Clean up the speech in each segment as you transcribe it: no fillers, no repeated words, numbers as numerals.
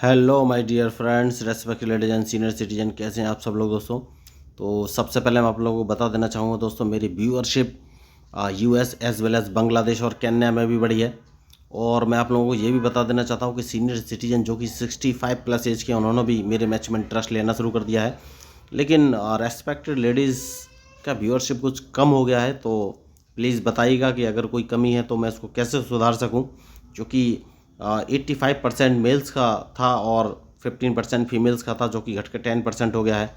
Hello my dear friends, respected ladies and senior citizen, कैसे हैं आप सब लोग दोस्तों। तो सबसे पहले मैं आप लोगों को बता देना चाहूँगा दोस्तों, मेरी viewership US as well as Bangladesh और केन्या में भी बढ़ी है। और मैं आप लोगों को ये भी बता देना चाहता हूँ कि सीनियर सिटीजन जो कि 65 प्लस एज के, उन्होंने भी मेरे मैच में इंटरेस्ट लेना शुरू कर दिया है। लेकिन रेस्पेक्टेड लेडीज़ का व्यूअरशिप कुछ कम हो गया है, तो प्लीज़ बताइएगा कि अगर कोई कमी है तो मैं उसको कैसे सुधार सकूँ, क्योंकि 85% मेल्स का था और 15% फीमेल्स का था, जो कि घट के 10% हो गया है।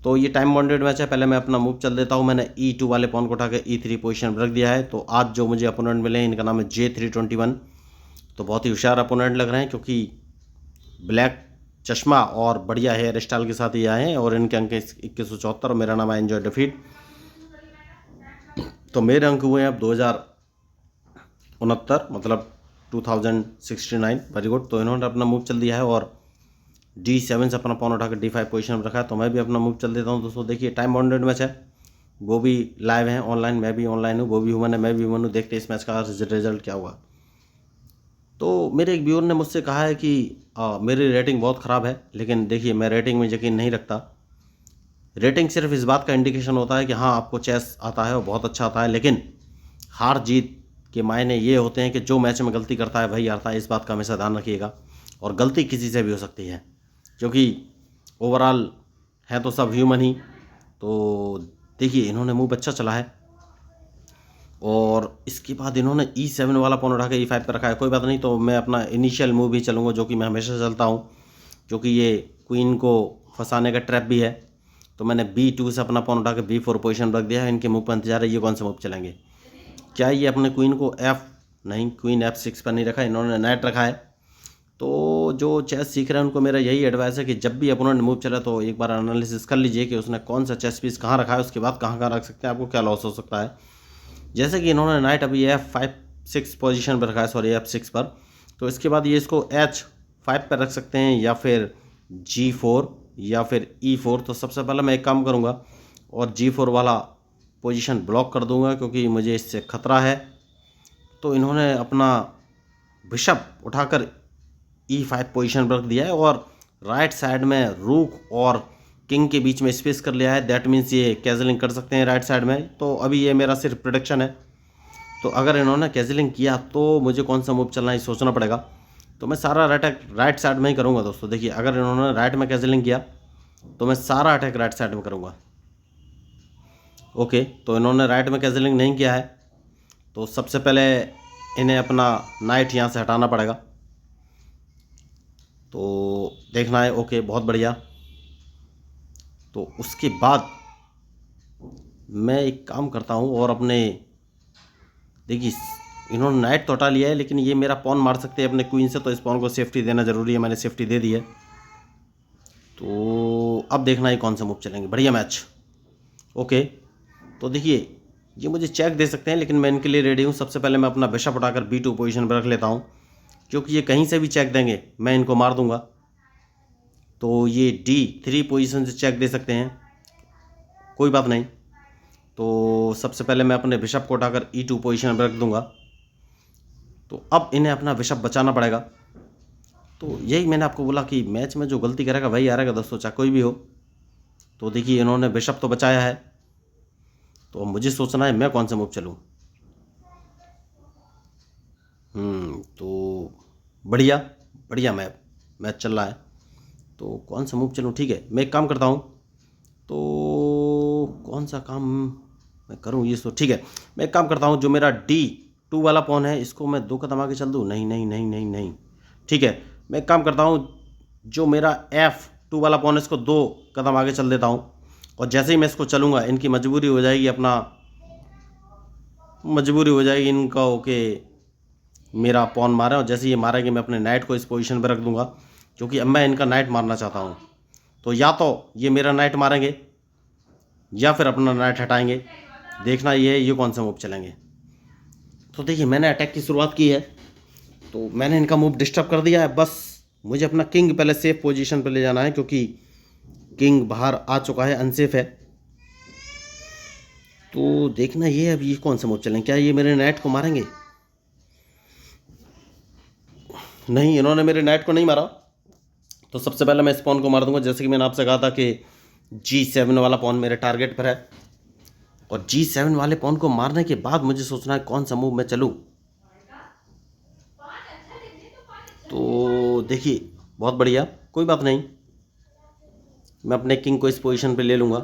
तो ये टाइम बाउंडेड मैच है। पहले मैं अपना मूव चल देता हूँ। मैंने E2 वाले पॉन को उठा के E3 पोजीशन पर रख दिया है। तो आज जो मुझे अपोनेंट मिले हैं, इनका नाम है J321। तो बहुत ही होशियार अपोनेंट लग रहे हैं, क्योंकि ब्लैक चश्मा और बढ़िया हेयर स्टाइल के साथ ही आए हैं। और इनके अंक 2174 और मेरा नाम है एंजॉय डिफीट। तो मेरे अंक हुए हैं अब 2069, मतलब 2069। Very good. तो इन्होंने अपना मूव चल दिया है और D7 से अपना पॉन उठा कर D5 पोजीशन में रखा है। तो मैं भी अपना मूव चल देता हूँ दोस्तों। देखिए, टाइम बाउंडेड मैच है। वो भी लाइव है ऑनलाइन, मैं भी ऑनलाइन हूँ। वो भी ह्यूमन है, मैं भी ह्यूमन हूँ। देखते हैं इस मैच का रिजल्ट क्या हुआ। तो मेरे एक व्यूअर ने मुझसे कहा है कि मेरी रेटिंग बहुत ख़राब है। लेकिन देखिए, मैं रेटिंग में यकीन नहीं रखता। रेटिंग सिर्फ इस बात का इंडिकेशन होता है कि हाँ, आपको चेस आता है और बहुत अच्छा आता है, लेकिन हार जीत के मायने ये होते हैं कि जो मैच में गलती करता है वही हारता है। इस बात का हमेशा ध्यान रखिएगा। और गलती किसी से भी हो सकती है, क्योंकि ओवरऑल है तो सब ह्यूमन ही। तो देखिए, इन्होंने मूव अच्छा चला है और इसके बाद इन्होंने E7 वाला पॉन उठा के E5 पर रखा है। कोई बात नहीं, तो मैं अपना इनिशियल मूव ही चलूँगा, जो कि मैं हमेशा चलता हूँ, क्योंकि ये क्वीन को फंसाने का ट्रैप भी है। तो मैंने B2 से अपना पॉन उठा के B4 पोजीशन रख दिया है। इनके मूव पर इंतजार है, ये कौन सा मूव चलेंगे। क्या ये अपने क्वीन को नहीं, क्वीन F6 पर नहीं रखा, इन्होंने नाइट रखा है। तो जो चेस सीख रहे हैं उनको मेरा यही एडवाइस है कि जब भी अपोनेंट मूव चले तो एक बार एनालिसिस कर लीजिए कि उसने कौन सा चेस पीस कहाँ रखा है, उसके बाद कहाँ कहाँ रख सकते हैं, आपको क्या लॉस हो सकता है। जैसे कि इन्होंने नाइट अभी F6 पोजीशन पर रखा है, सॉरी F6 पर। तो इसके बाद ये इसको H5 पर रख सकते हैं, या फिर G4 या फिर E4। तो सबसे पहले मैं एक काम करूँगा और G4 वाला पोजीशन ब्लॉक कर दूंगा, क्योंकि मुझे इससे खतरा है। तो इन्होंने अपना बिशप उठाकर E5 पोजीशन पर रख दिया है और राइट साइड में रूक और किंग के बीच में स्पेस कर लिया है। दैट मीन्स ये कैजलिंग कर सकते हैं राइट साइड में। तो अभी ये मेरा सिर्फ प्रोडिक्शन है। तो अगर इन्होंने कैजलिंग किया तो मुझे कौन सा मूव चलना है सोचना पड़ेगा। तो मैं सारा अटैक राइट साइड में ही करूँगा दोस्तों। देखिए, अगर इन्होंने राइट में कैजलिंग किया तो मैं सारा अटैक राइट साइड में करूँगा। ओके, तो इन्होंने राइट में कैजलिंग नहीं किया है, तो सबसे पहले इन्हें अपना नाइट यहाँ से हटाना पड़ेगा। तो देखना है। ओके, बहुत बढ़िया। तो उसके बाद मैं एक काम करता हूँ और अपने, देखिए इन्होंने नाइट तो हटा लिया है, लेकिन ये मेरा पॉन मार सकते हैं अपने क्वीन से। तो इस पॉन को सेफ्टी देना ज़रूरी है, मैंने सेफ्टी दे दी है। तो अब देखना है कौन सा मूव चलेंगे। बढ़िया मैच। ओके, तो देखिए, ये मुझे चेक दे सकते हैं, लेकिन मैं इनके लिए रेडी हूँ। सबसे पहले मैं अपना बिशप उठाकर B2 पोजीशन पर रख लेता हूँ, क्योंकि ये कहीं से भी चेक देंगे मैं इनको मार दूंगा। तो ये D3 पोजीशन से चेक दे सकते हैं, कोई बात नहीं। तो सबसे पहले मैं अपने बिशप को उठाकर E2 पोजीशन पर रख दूंगा। तो अब इन्हें अपना बिशप बचाना पड़ेगा। तो यही मैंने आपको बोला कि मैच में जो गलती करेगा वही हारेगा दोस्तों, चाहे कोई भी हो। तो देखिए, इन्होंने बिशप तो बचाया है, तो अब मुझे सोचना है मैं कौन सा मूव चलूँ। तो बढ़िया बढ़िया मैच चल रहा है। तो कौन सा मूव चलूँ। ठीक है, मैं एक काम करता हूँ। तो कौन सा काम मैं करूँ, ये सो ठीक है। मैं एक काम करता हूँ, जो मेरा D2 वाला पॉन है इसको मैं 2 कदम आगे चल दूँ। नहीं नहीं नहीं नहीं नहीं, ठीक है। मैं एक काम करता हूँ, जो मेरा F2 वाला पॉन है इसको 2 कदम आगे चल देता हूँ। और जैसे ही मैं इसको चलूँगा, इनकी मजबूरी हो जाएगी इनका। ओके, मेरा पॉन मारा, और जैसे ये मारेंगे मैं अपने नाइट को इस पोजीशन पर रख दूंगा, क्योंकि अब मैं इनका नाइट मारना चाहता हूँ। तो या तो ये मेरा नाइट मारेंगे या फिर अपना नाइट हटाएंगे। देखना ये कौन सा मूव चलेंगे। तो देखिए, मैंने अटैक की शुरुआत की है, तो मैंने इनका मूव डिस्टर्ब कर दिया है। बस मुझे अपना किंग पहले सेफ पोजीशन पर ले जाना है, क्योंकि किंग बाहर आ चुका है, अनसेफ है। तो देखना ये अब ये कौन सा मूव चलेंगे। क्या ये मेरे नाइट को मारेंगे। नहीं, इन्होंने मेरे नाइट को नहीं मारा। तो सबसे पहले मैं इस पॉन को मार दूंगा, जैसे कि मैंने आपसे कहा था कि G7 वाला पॉन मेरे टारगेट पर है, और G7 वाले पॉन को मारने के बाद मुझे सोचना है कौन सा मूव मैं चलूँ। तो देखिए बहुत बढ़िया, कोई बात नहीं, मैं अपने किंग को इस पोजीशन पे ले लूँगा।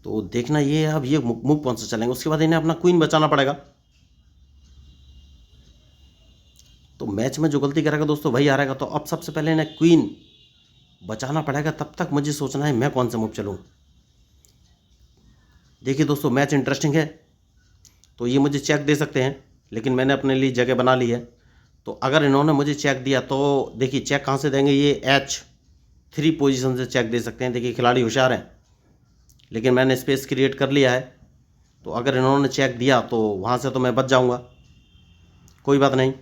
तो देखना ये है अब ये मूव कौन सा चलेंगे, उसके बाद इन्हें अपना क्वीन बचाना पड़ेगा। तो मैच में जो गलती करेगा दोस्तों वही हारेगा। तो अब सबसे पहले इन्हें क्वीन बचाना पड़ेगा, तब तक मुझे सोचना है मैं कौन सा मूव चलूँ। देखिए दोस्तों मैच इंटरेस्टिंग है, तो ये मुझे चेक दे सकते हैं, लेकिन मैंने अपने लिए जगह बना ली है। तो अगर इन्होंने मुझे चेक दिया तो देखिए चेक कहाँ से देंगे, ये H3 पोजीशन से चेक दे सकते हैं। देखिए खिलाड़ी होशियार हैं, लेकिन मैंने स्पेस क्रिएट कर लिया है। तो अगर इन्होंने चेक दिया तो वहाँ से तो मैं बच जाऊँगा, कोई बात नहीं।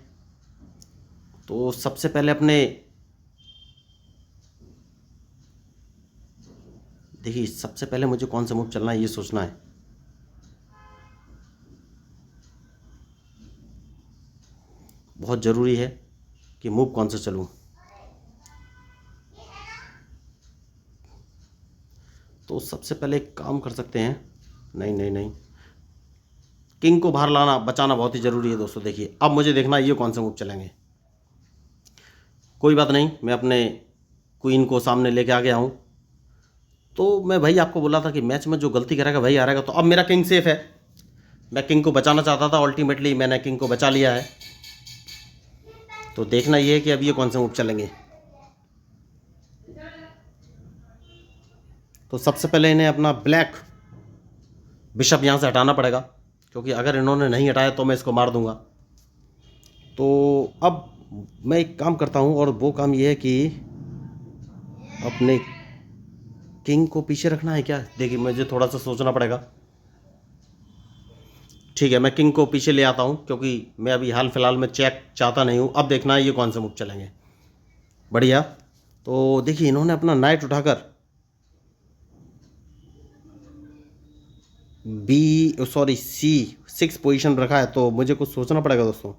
तो सबसे पहले अपने देखिए सबसे पहले मुझे कौन सा मूव चलना है ये सोचना है। बहुत ज़रूरी है कि मूव कौन सा चलूँ। तो सबसे पहले एक काम कर सकते हैं, नहीं नहीं नहीं, किंग को बाहर लाना बचाना बहुत ही ज़रूरी है दोस्तों। देखिए अब मुझे देखना है ये कौन सा मूव चलेंगे। कोई बात नहीं, मैं अपने क्वीन को सामने लेके आ गया हूँ। तो मैं भाई आपको बोला था कि मैच में जो गलती करेगा वही हारेगा। तो अब मेरा किंग सेफ है, मैं किंग को बचाना चाहता था, अल्टीमेटली मैंने किंग को बचा लिया है। तो देखना ये है कि अब ये कौन से मूव चलेंगे। तो सबसे पहले इन्हें अपना ब्लैक बिशप यहाँ से हटाना पड़ेगा, क्योंकि अगर इन्होंने नहीं हटाया तो मैं इसको मार दूंगा। तो अब मैं एक काम करता हूँ, और वो काम ये है कि अपने किंग को पीछे रखना है क्या। देखिए मुझे थोड़ा सा सोचना पड़ेगा। ठीक है, मैं किंग को पीछे ले आता हूँ, क्योंकि मैं अभी हाल फिलहाल में चेक चाहता नहीं हूँ। अब देखना है ये कौन से मूव चलेंगे। बढ़िया, तो देखिए इन्होंने अपना नाइट उठाकर C6 पोजीशन रखा है। तो मुझे कुछ सोचना पड़ेगा दोस्तों।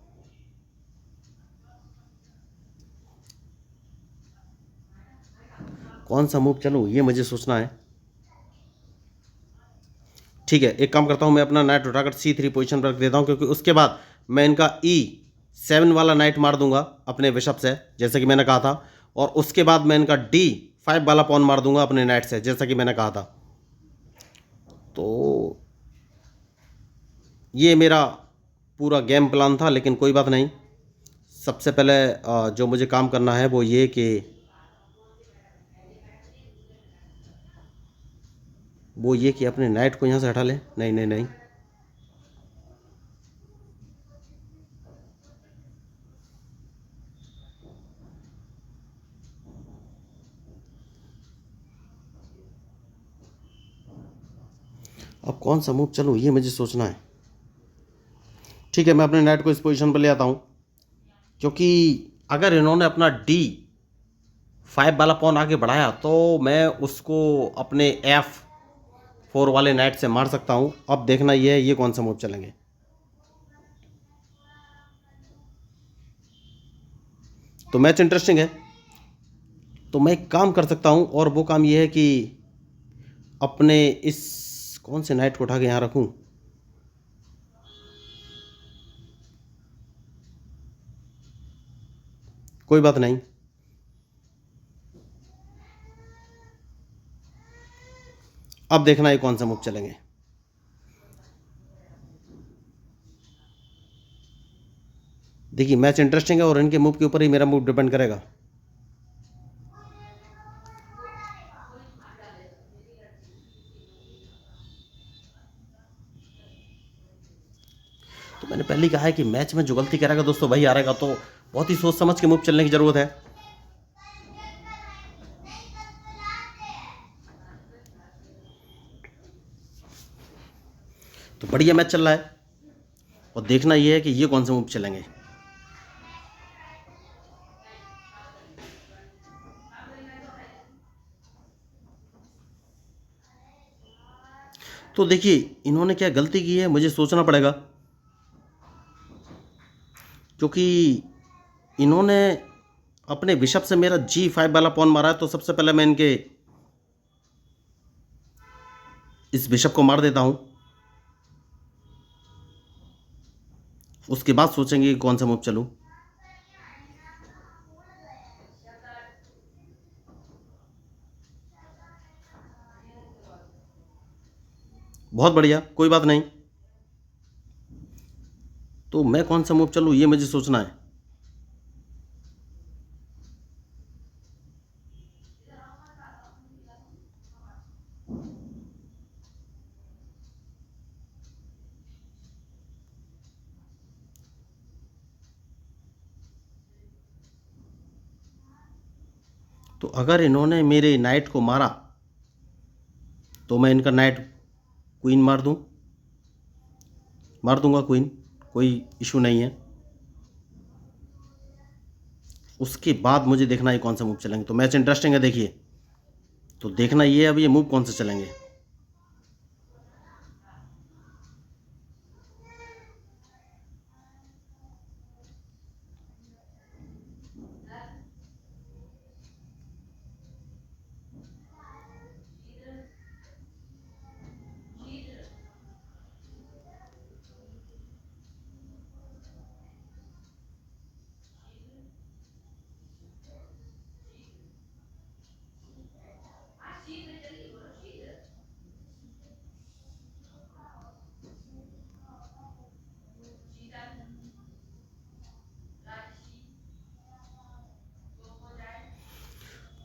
कौन सा मूव चलूँ ये मुझे सोचना है। ठीक है, एक काम करता हूँ, मैं अपना नाइट उठाकर C3 पोजीशन पर रख देता हूँ, क्योंकि उसके बाद मैं इनका E7 वाला नाइट मार दूंगा अपने बिशप से, जैसे कि मैंने कहा था। और उसके बाद मैं इनका D5 वाला पॉन मार दूंगा अपने नाइट से, जैसा कि मैंने कहा था। तो ये मेरा पूरा गेम प्लान था, लेकिन कोई बात नहीं। सबसे पहले जो मुझे काम करना है वो ये कि अपने नाइट को यहाँ से हटा लें। नहीं नहीं नहीं, अब कौन सा मूव चलूँ ये मुझे सोचना है। ठीक है, मैं अपने नाइट को इस पोजीशन पर ले आता हूँ, क्योंकि अगर इन्होंने अपना D5 वाला पॉन आगे बढ़ाया तो मैं उसको अपने F4 वाले नाइट से मार सकता हूँ। अब देखना ये है ये कौन सा मूव चलेंगे। तो मैच इंटरेस्टिंग है, तो मैं एक काम कर सकता हूँ, और वो काम ये है कि अपने इस कौन से नाइट को उठा के यहाँ रखूँ। कोई बात नहीं, अब देखना ये कौन सा मूव चलेंगे। देखिए मैच इंटरेस्टिंग है, और इनके मूव के ऊपर ही मेरा मूव डिपेंड करेगा। तो मैंने पहले ही कहा है कि मैच में जो गलती करेगा दोस्तों वही हारेगा। तो बहुत ही सोच समझ के मूव चलने की ज़रूरत है। तो बढ़िया मैच चल रहा है, और देखना ये है कि ये कौन से मूव चलेंगे। तो देखिए इन्होंने क्या गलती की है मुझे सोचना पड़ेगा, क्योंकि इन्होंने अपने बिशप से मेरा G5 वाला पॉन मारा है, तो सबसे पहले मैं इनके इस बिशप को मार देता हूं, उसके बाद सोचेंगे कि कौन सा मूव चलूं। बहुत बढ़िया, कोई बात नहीं। तो मैं कौन सा मूव चलूं ये मुझे सोचना है। तो अगर इन्होंने मेरे नाइट को मारा तो मैं इनका नाइट क्वीन मार दूंगा क्वीन, कोई इशू नहीं है। उसके बाद मुझे देखना है कौन सा मूव चलेंगे। तो मैच इंटरेस्टिंग है, देखिए। तो देखना ये अब ये मूव कौन से चलेंगे।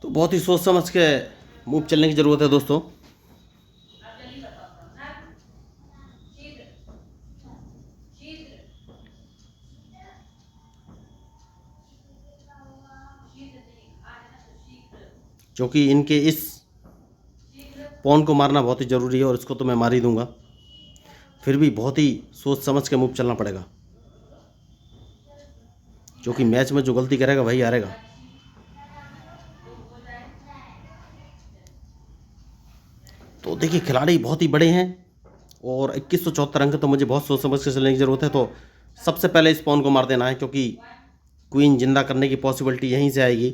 तो बहुत ही सोच समझ के मूव चलने की ज़रूरत है दोस्तों। क्योंकि इनके इस पॉन को मारना बहुत ही ज़रूरी है, और इसको तो मैं मार ही दूंगा। फिर भी बहुत ही सोच समझ के मूव चलना पड़ेगा, क्योंकि मैच में जो गलती करेगा वही हारेगा। तो देखिए, खिलाड़ी बहुत ही बड़े हैं, और 2174 अंक, तो मुझे बहुत सोच समझ के चलने की ज़रूरत है। तो सबसे पहले इस पॉन को मार देना है, क्योंकि क्वीन जिंदा करने की पॉसिबिलिटी यहीं से आएगी।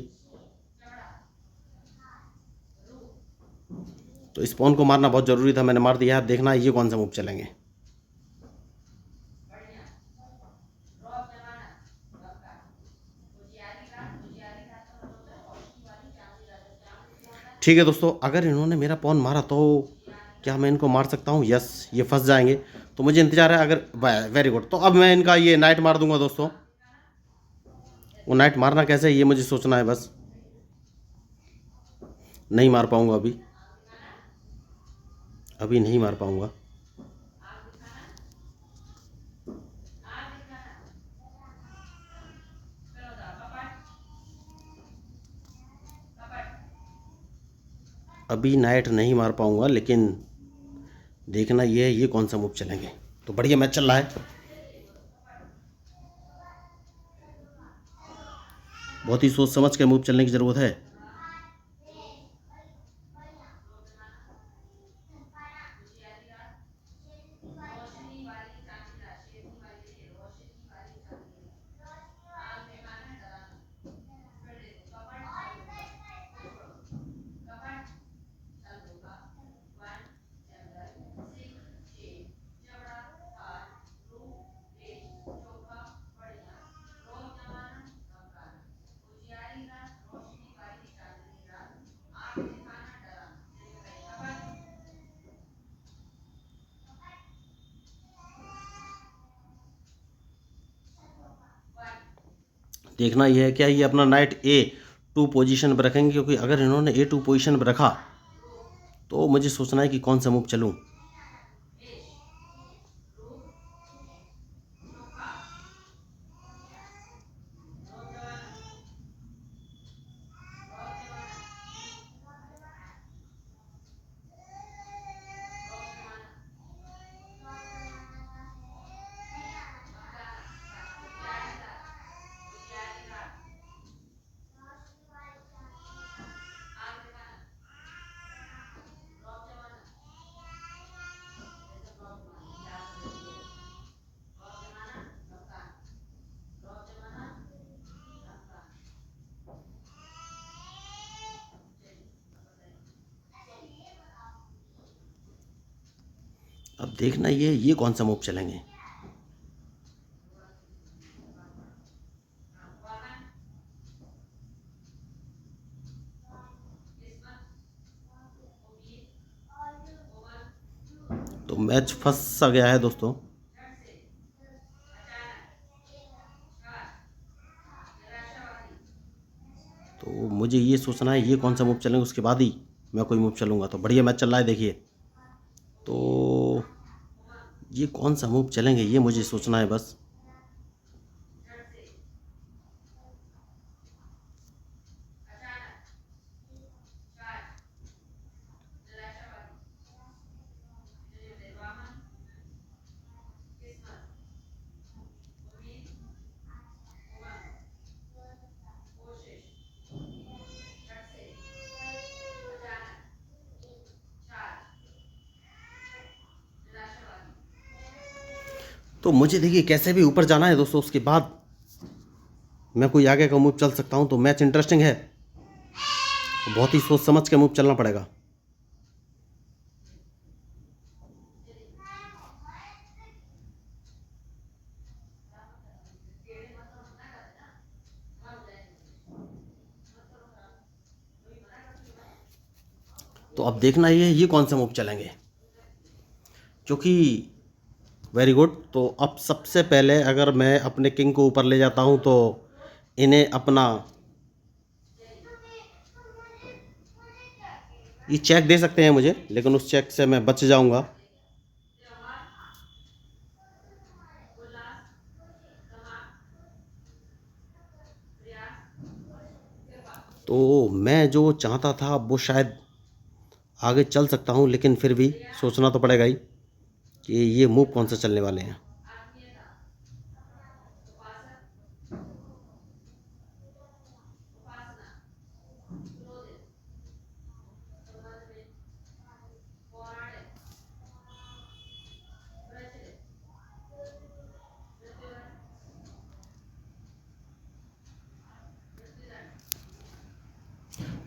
तो इस पॉन को मारना बहुत ज़रूरी था, मैंने मार दिया है। देखना ये कौन सा मूव चलेंगे। ठीक है दोस्तों, अगर इन्होंने मेरा पॉन मारा तो क्या मैं इनको मार सकता हूँ? यस, ये फंस जाएंगे। तो मुझे इंतजार है। अगर वेरी गुड, तो अब मैं इनका ये नाइट मार दूंगा दोस्तों। वो नाइट मारना कैसे है ये मुझे सोचना है बस। नहीं मार पाऊंगा अभी, अभी नहीं मार पाऊंगा। अभी नाइट नहीं मार पाऊंगा, लेकिन देखना ये है ये कौन सा मूव चलेंगे। तो बढ़िया मैच चल रहा है, बहुत ही सोच समझ के मूव चलने की ज़रूरत है। देखना यह है क्या ये अपना नाइट A2 पोजीशन पर रखेंगे, क्योंकि अगर इन्होंने A2 पोजीशन पर रखा तो मुझे सोचना है कि कौन सा मूव चलूं। अब देखना ये कौन सा मूव चलेंगे। तो मैच फंस सा गया है दोस्तों। तो मुझे ये सोचना है ये कौन सा मूव चलेंगे, उसके बाद ही मैं कोई मूव चलूँगा। तो बढ़िया मैच चल रहा है देखिए। तो ये कौन सा मूव चलेंगे ये मुझे सोचना है बस। तो मुझे देखिए कैसे भी ऊपर जाना है दोस्तों, उसके बाद मैं कोई आगे का मूव चल सकता हूँ। तो मैच इंटरेस्टिंग है, बहुत ही सोच समझ के मूव चलना पड़ेगा। तो अब देखना ये कौन सा मूव चलेंगे, क्योंकि वेरी गुड। तो अब सबसे पहले अगर मैं अपने किंग को ऊपर ले जाता हूँ तो इन्हें अपना ये चेक दे सकते हैं मुझे, लेकिन उस चेक से मैं बच जाऊंगा। तो मैं जो चाहता था वो शायद आगे चल सकता हूँ, लेकिन फिर भी सोचना तो पड़ेगा ही कि ये मूव कौन सा चलने वाले हैं।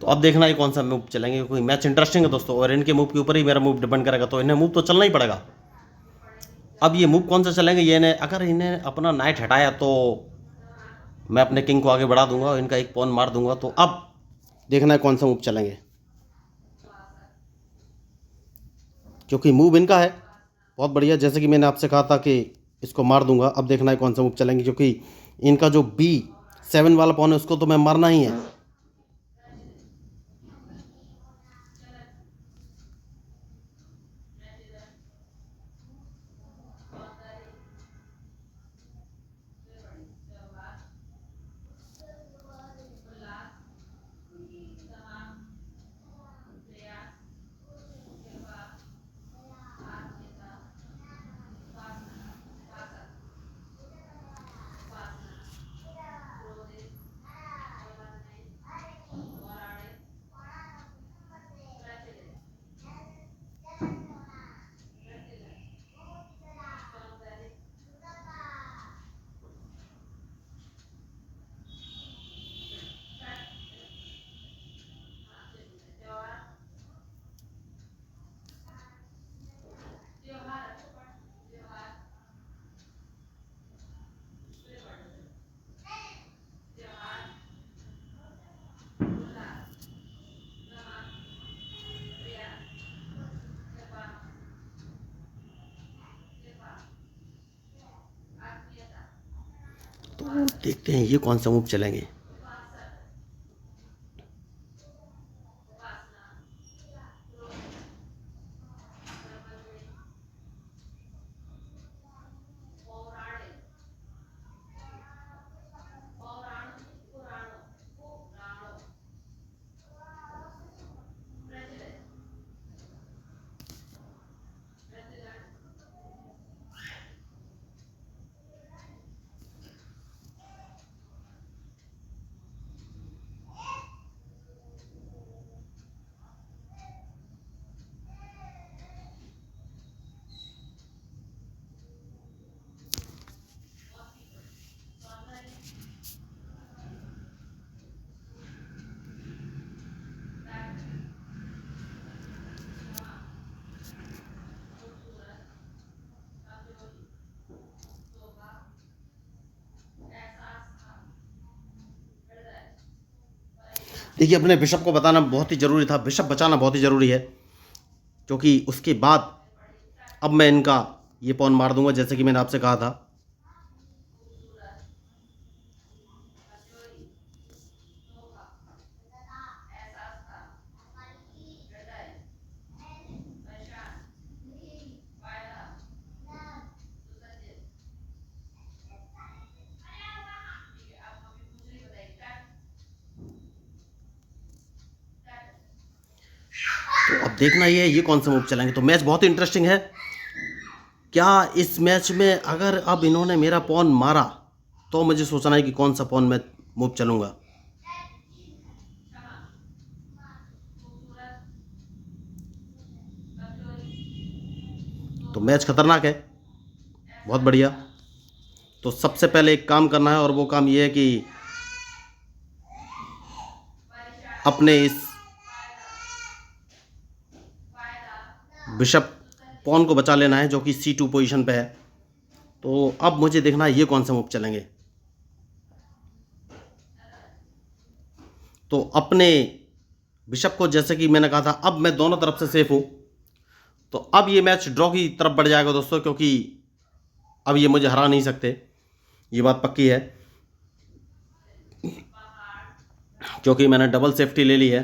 तो अब देखना ये कौन सा मूव चलेंगे, क्योंकि मैच इंटरेस्टिंग है दोस्तों, और इनके मूव के ऊपर ही मेरा मूव डिपेंड करेगा। तो इन्हें मूव तो चलना ही पड़ेगा। अब ये मूव कौन सा चलेंगे, ये इन्हें अगर इन्हें अपना नाइट हटाया तो मैं अपने किंग को आगे बढ़ा दूंगा और इनका एक पॉन मार दूंगा। तो अब देखना है कौन सा मूव चलेंगे, क्योंकि मूव इनका है बहुत बढ़िया। जैसे कि मैंने आपसे कहा था कि इसको मार दूंगा। अब देखना है कौन सा मूव चलेंगे, क्योंकि इनका जो B7 वाला पॉन है उसको तो मैं मारना ही है। तो देखते हैं ये कौन सा मूव चलेंगे। देखिए अपने बिशप को बताना बहुत ही ज़रूरी था, बिशप बचाना बहुत ही ज़रूरी है, क्योंकि उसके बाद अब मैं इनका ये पॉन मार दूंगा जैसे कि मैंने आपसे कहा था। तो अब देखना ये कौन सा मूव चलेंगे। तो मैच बहुत ही इंटरेस्टिंग है। क्या इस मैच में अगर अब इन्होंने मेरा पॉन मारा तो मुझे सोचना है कि कौन सा पॉन मैं मूव चलूंगा। तो मैच खतरनाक है, बहुत बढ़िया। तो सबसे पहले एक काम करना है और वो काम ये है कि अपने इस बिशप पॉन को बचा लेना है जो कि C2 पोजीशन पे है। तो अब मुझे देखना है ये कौन सा मूव चलेंगे। तो अपने बिशप को जैसे कि मैंने कहा था अब मैं दोनों तरफ से सेफ हूँ। तो अब ये मैच ड्रॉ की तरफ बढ़ जाएगा दोस्तों, क्योंकि अब ये मुझे हरा नहीं सकते, ये बात पक्की है, क्योंकि मैंने डबल सेफ्टी ले ली है।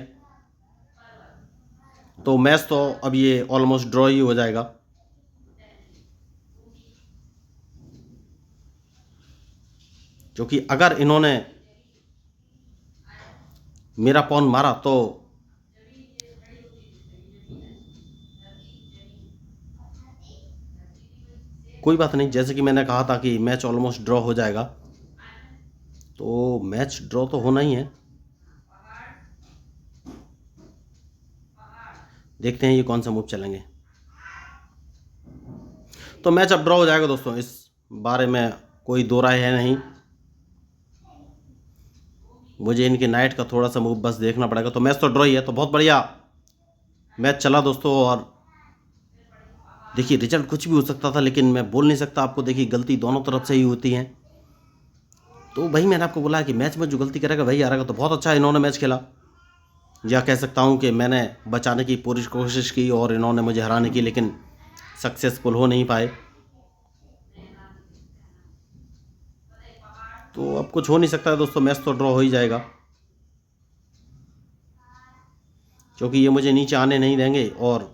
तो मैच तो अब ये ऑलमोस्ट ड्रॉ ही हो जाएगा। क्योंकि अगर इन्होंने मेरा पॉन मारा तो कोई बात नहीं, जैसे कि मैंने कहा था कि मैच ऑलमोस्ट ड्रॉ हो जाएगा। तो मैच ड्रॉ तो होना ही है, देखते हैं ये कौन सा मूव चलेंगे। तो मैच अब ड्रॉ हो जाएगा दोस्तों, इस बारे में कोई दो राय है नहीं। मुझे इनके नाइट का थोड़ा सा मूव बस देखना पड़ेगा। तो मैच तो ड्रॉ ही है। तो बहुत बढ़िया मैच चला दोस्तों। और देखिए रिजल्ट कुछ भी हो सकता था, लेकिन मैं बोल नहीं सकता आपको। देखिए गलती दोनों तरफ से ही होती है। तो वही मैंने आपको बोला कि मैच में जो गलती करेगा वही हारेगा। तो बहुत अच्छा इन्होंने मैच खेला, या कह सकता हूँ कि मैंने बचाने की पूरी कोशिश की और इन्होंने मुझे हराने की, लेकिन सक्सेसफुल हो नहीं पाए। तो अब कुछ हो नहीं सकता है दोस्तों, मैच तो ड्रॉ हो ही जाएगा, क्योंकि ये मुझे नीचे आने नहीं देंगे। और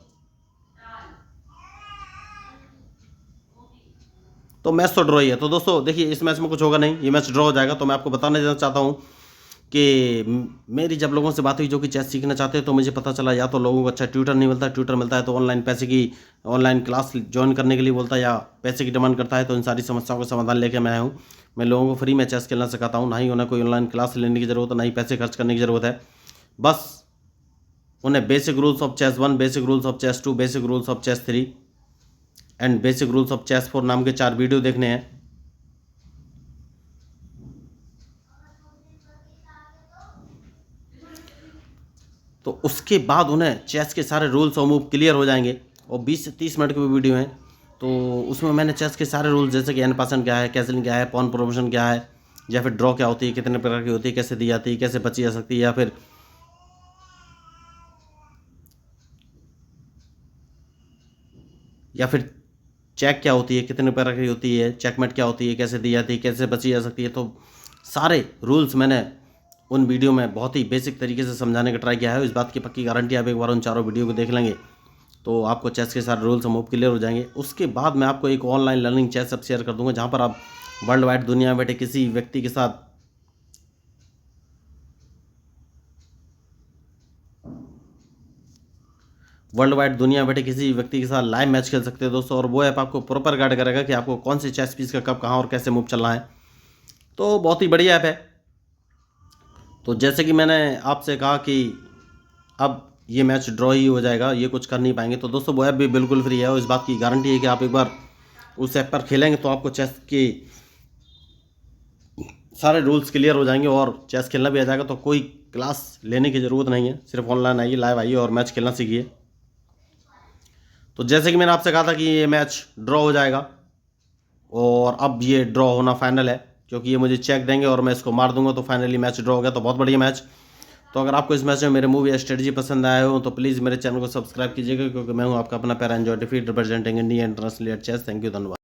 तो मैच तो ड्रॉ ही है। तो दोस्तों देखिए इस मैच में कुछ होगा नहीं, ये मैच ड्रॉ हो जाएगा। तो मैं आपको बताना देना चाहता हूँ कि मेरी जब लोगों से बात हुई जो कि चेस सीखना चाहते हैं, तो मुझे पता चला या तो लोगों को अच्छा ट्यूटर नहीं मिलता, ट्यूटर मिलता है तो ऑनलाइन पैसे की ऑनलाइन क्लास ज्वाइन करने के लिए बोलता है, या पैसे की डिमांड करता है। तो इन सारी समस्याओं का समाधान लेके मैं आया हूँ। मैं लोगों को फ्री में चेस खेलना सिखाता हूँ, ना ही उन्हें कोई ऑनलाइन क्लास लेने की ज़रूरत है, ना ही पैसे खर्च करने की ज़रूरत है। बस उन्हें basic rules of chess 1, basic rules of chess 2, basic rules of chess 3 and basic rules of chess 4 नाम के 4 वीडियो देखने हैं। तो उसके बाद उन्हें चेस के सारे रूल्स और मूव क्लियर हो जाएंगे। और 20 से 30 मिनट की वीडियो हैं, तो उसमें मैंने चेस के सारे रूल्स, जैसे कि एन पासन क्या है, कैसलिंग क्या है, पॉन प्रोमोशन क्या है, या फिर ड्रॉ क्या होती है, कितने प्रकार की होती है, कैसे दी जाती है, कैसे बची जा सकती है, या फिर चेक क्या होती है, कितने प्रकार की होती है, चेकमेट क्या होती है, कैसे दी जाती है, कैसे बची जा सकती है। तो सारे रूल्स मैंने उन वीडियो में बहुत ही बेसिक तरीके से समझाने का ट्राई किया है। इस बात की पक्की गारंटी, आप एक बार उन चारों वीडियो को देख लेंगे तो आपको चेस के सारे रूल्स और मूव क्लियर हो जाएंगे। उसके बाद मैं आपको एक online learning chess app share कर दूंगा, जहाँ पर आप वर्ल्ड वाइड दुनिया में बैठे किसी व्यक्ति के साथ लाइव मैच खेल सकते हैं दोस्तों। और वो ऐप आपको प्रॉपर गाइड करेगा कि आपको कौन से चेस पीस का कब कहाँ और कैसे मूव चलना है। तो बहुत ही बढ़िया ऐप है। तो जैसे कि मैंने आपसे कहा कि अब ये मैच ड्रॉ ही हो जाएगा, ये कुछ कर नहीं पाएंगे। तो दोस्तों वो ऐप भी बिल्कुल फ्री है और इस बात की गारंटी है कि आप एक बार उस ऐप पर खेलेंगे तो आपको चेस के सारे रूल्स क्लियर हो जाएंगे और चेस खेलना भी आ जाएगा। तो कोई क्लास लेने की ज़रूरत नहीं है, सिर्फ ऑनलाइन आइए, लाइव आइए और मैच खेलना सीखिए। तो जैसे कि मैंने आपसे कहा था कि ये मैच ड्रॉ हो जाएगा, और अब ये ड्रॉ होना फाइनल है, क्योंकि ये मुझे चेक देंगे और मैं इसको मार दूंगा तो फाइनली मैच ड्रॉ हो गया। तो बहुत बढ़िया मैच। तो अगर आपको इस मैच में मेरे मूव या स्ट्रेटजी पसंद आए हो तो प्लीज़ मेरे चैनल को सब्सक्राइब कीजिएगा, क्योंकि मैं हूँ आपका अपना पैरा एंजॉय डिफीट representing India international chess. Thank you, धन्यवाद।